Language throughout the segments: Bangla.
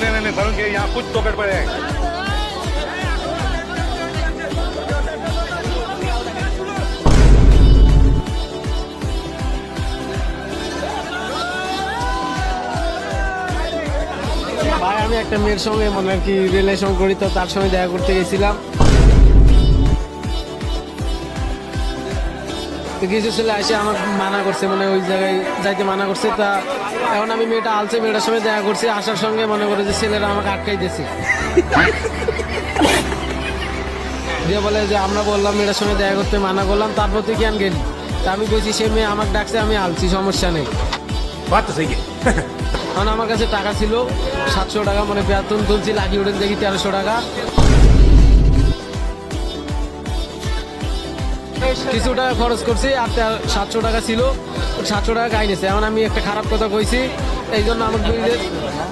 नहीं नहीं करूँगे यहाँ कुछ तो गड़बड़ है। ভাই আমি একটা মেয়ের সঙ্গে মানে আর কি রিলেশন করি, তো তার সঙ্গে দেখা করতে গেছিলাম। তো কিছু ছেলে এসে আমার মানা করছে, মানে ওই জায়গায় যাইতে মানা করছে। তা এখন আমি মেয়েটা আলছে, মেয়েটার সঙ্গে দেখা করছি, আসার সঙ্গে মনে করে যে ছেলেরা আমাকে আটকাই দিয়েছে। দিয়ে বলে যে আমরা বললাম মেয়েটার সঙ্গে দেখা করতে মানা করলাম, তারপর তুই কেন গেলি? তা আমি বলছি সে মেয়ে আমাকে ডাকছে, আমি আলছি, সমস্যা নেই। बात तो सही है। কারণ আমার কাছে টাকা ছিল 700 টাকা, মানে বেতন তুলছি লাকি উঠেন দেখি 1300 টাকা। কিছু টাকা খরচ করছি আর 700 টাকা ছিল, 700 টাকা গাই নিয়েছে। এখন আমি একটা খারাপ কথা কইছি, এই জন্য আমাকে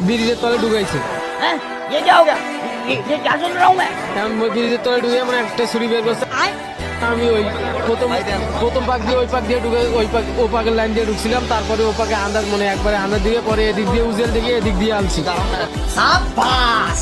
ব্রিজের তলে ঢুকাইছে। हैं? ये क्या हो गया? ये क्या सुन रहा हूँ मैं? এখন ব্রিজের তলে ঢুকে মানে একটা ছুরি বের করছে। আমি ওই প্রথম পাক দিয়ে ওই পাক দিয়ে ঢুকে ও পাকের লাইন দিয়ে ঢুকছিলাম, তারপরে ও পাকে আন্দাজ মানে একবারে আন্দাজ দিয়ে পরে এদিক দিয়ে উজেল দিকে এদিক দিয়ে আনছি। साबास